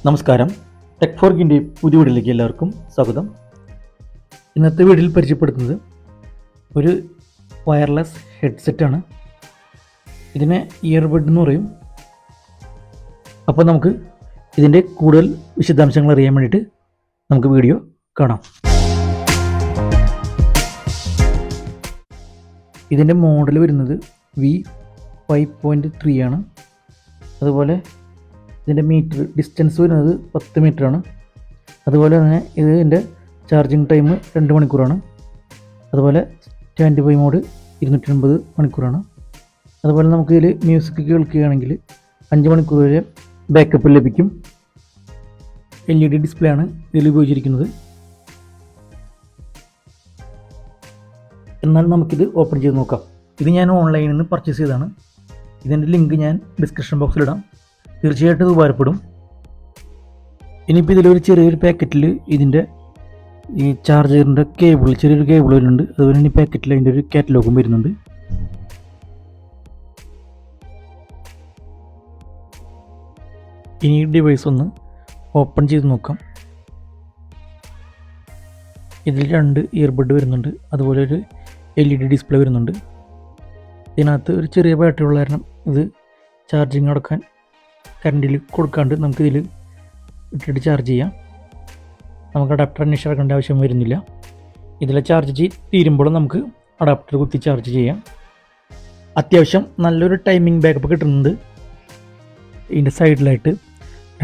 നമസ്കാരം. Tech four ഗിൻ്റെ പുതിയ വീഡിയോയിലേക്ക് എല്ലാവർക്കും സ്വാഗതം. ഇന്നത്തെ വീഡിയോയിൽ പരിചയപ്പെടുത്തുന്നത് ഒരു വയർലെസ് ഹെഡ്സെറ്റാണ്. ഇതിനെ ഇയർബഡ് എന്ന് പറയും. അപ്പോൾ നമുക്ക് ഇതിൻ്റെ കൂടുതൽ വിശദാംശങ്ങൾ അറിയാൻ വേണ്ടിയിട്ട് നമുക്ക് വീഡിയോ കാണാം. ഇതിൻ്റെ മോഡൽ വരുന്നത് V5.3 ആണ്. അതുപോലെ ഇതിൻ്റെ ഡിസ്റ്റൻസ് വരുന്നത് 10 മീറ്ററാണ്. അതുപോലെ തന്നെ ഇതിൻ്റെ ചാർജിങ് ടൈം 2 മണിക്കൂറാണ്. അതുപോലെ സ്റ്റാൻഡ് ബൈ മോഡ് 250 മണിക്കൂറാണ്. അതുപോലെ നമുക്ക് ഇതിൽ മ്യൂസിക് കേൾക്കുകയാണെങ്കിൽ 5 മണിക്കൂർ വരെ ബാക്കപ്പ് ലഭിക്കും. LED ഡിസ്പ്ലേ ആണ് ഇതിൽ ഉപയോഗിച്ചിരിക്കുന്നത്. എന്നാൽ നമുക്കിത് ഓപ്പൺ ചെയ്ത് നോക്കാം. ഇത് ഞാൻ ഓൺലൈനിൽ നിന്ന് പർച്ചേസ് ചെയ്തതാണ്. ഇതിൻ്റെ ലിങ്ക് ഞാൻ ഡിസ്ക്രിപ്ഷൻ ബോക്സിലിടാം. തീർച്ചയായിട്ടും ഇത് ഉപകാരപ്പെടും. ഇനിയിപ്പോൾ ഇതിലൊരു ചെറിയൊരു പാക്കറ്റിൽ ഇതിൻ്റെ ഈ ചാർജറിൻ്റെ ചെറിയൊരു കേബിൾ വരുന്നുണ്ട്. അതുപോലെ തന്നെ ഈ പാക്കറ്റിൽ അതിൻ്റെ ഒരു കാറ്റലോഗും വരുന്നുണ്ട്. ഇനി ഈ ഡിവൈസ് ഒന്ന് ഓപ്പൺ ചെയ്ത് നോക്കാം. ഇതിൽ 2 ഇയർബഡ് വരുന്നുണ്ട്. അതുപോലെ ഒരു LED ഡിസ്പ്ലേ വരുന്നുണ്ട്. ഇതിനകത്ത് ഒരു ചെറിയ ബാറ്ററി ഉള്ള കാരണം ഇത് ചാർജിങ് നടക്കാൻ കറണ്ടിൽ കൊടുക്കാണ്ട് നമുക്കിതിൽ ഇട്ടിട്ട് ചാർജ് ചെയ്യാം. നമുക്ക് അഡാപ്റ്റർ അന്വേഷിക്കേണ്ട ആവശ്യം വരുന്നില്ല. ഇതിലെ ചാർജ് തീരുമ്പോൾ നമുക്ക് അഡാപ്റ്റർ കുത്തി ചാർജ് ചെയ്യാം. അത്യാവശ്യം നല്ലൊരു ടൈമിംഗ് ബാക്കപ്പ് കിട്ടുന്നുണ്ട്. ഇതിൻ്റെ സൈഡിലായിട്ട്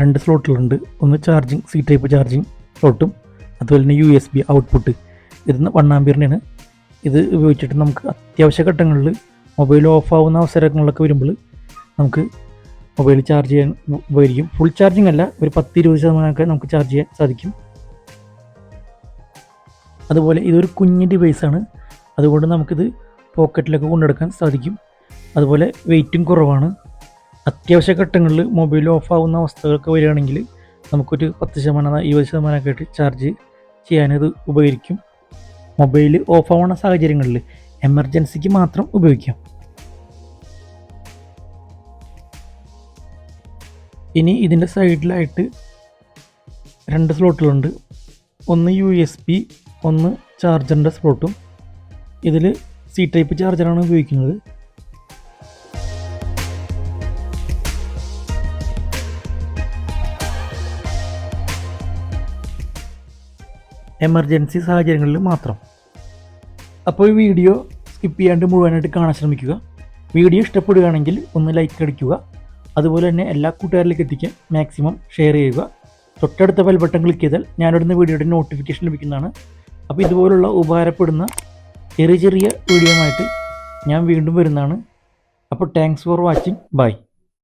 2 സ്ലോട്ടുകളുണ്ട്. ഒന്ന് ചാർജിങ് C ടൈപ്പ് ചാർജിങ് സ്ലോട്ടും അതുപോലെ തന്നെ USB ഔട്ട്പുട്ട്. ഇതിന് 1 ആമ്പിയറിനാണ്. ഇത് ഉപയോഗിച്ചിട്ട് നമുക്ക് അത്യാവശ്യ ഘട്ടങ്ങളിൽ മൊബൈൽ ഓഫ് ആവുന്ന അവസരങ്ങളൊക്കെ വരുമ്പോൾ നമുക്ക് മൊബൈൽ ചാർജ് ചെയ്യാൻ ഉപകരിക്കും. ഫുൾ ചാർജിങ് അല്ല, ഒരു 10-20% നമുക്ക് ചാർജ് ചെയ്യാൻ സാധിക്കും. അതുപോലെ ഇതൊരു കുഞ്ഞ് ഡിവൈസാണ്. അതുകൊണ്ട് നമുക്കിത് പോക്കറ്റിലൊക്കെ കൊണ്ടെടുക്കാൻ സാധിക്കും. അതുപോലെ വെയിറ്റും കുറവാണ്. അത്യാവശ്യ ഘട്ടങ്ങളിൽ മൊബൈൽ ഓഫ് ആവുന്ന അവസ്ഥകളൊക്കെ വരികയാണെങ്കിൽ നമുക്കൊരു 10% 20% ആയിട്ട് ചാർജ് ചെയ്യാനത് ഉപകരിക്കും. മൊബൈൽ ഓഫ് ആവുന്ന സാഹചര്യങ്ങളിൽ എമർജൻസിക്ക് മാത്രം ഉപയോഗിക്കാം. ഇനി ഇതിൻ്റെ സൈഡിലായിട്ട് 2 സ്ലോട്ടുകളുണ്ട്. ഒന്ന് USB, ഒന്ന് ചാർജറിൻ്റെ സ്ലോട്ടും. ഇതിൽ C ടൈപ്പ് ചാർജറാണ് ഉപയോഗിക്കുന്നത്. എമർജൻസി സാഹചര്യങ്ങളിൽ മാത്രം. അപ്പോൾ ഈ വീഡിയോ സ്കിപ്പ് ചെയ്യാണ്ട് മുഴുവനായിട്ട് കാണാൻ ശ്രമിക്കുക. വീഡിയോ ഇഷ്ടപ്പെടുകയാണെങ്കിൽ ഒന്ന് ലൈക്ക് അടിക്കുക. അതുപോലെ തന്നെ എല്ലാ കൂട്ടുകാരിലേക്ക് എത്തിക്കാൻ മാക്സിമം ഷെയർ ചെയ്യുക. തൊട്ടടുത്ത ബെൽ ബട്ടൺ ക്ലിക്ക് ചെയ്താൽ ഞാനിടുന്ന വീഡിയോയുടെ നോട്ടിഫിക്കേഷൻ ലഭിക്കുന്നതാണ്. അപ്പോൾ ഇതുപോലുള്ള ഉപകാരപ്പെടുന്ന ചെറിയ വീഡിയോ ആയിട്ട് ഞാൻ വീണ്ടും വരുന്നതാണ്. അപ്പോൾ താങ്ക്സ് ഫോർ വാച്ചിങ്. ബൈ.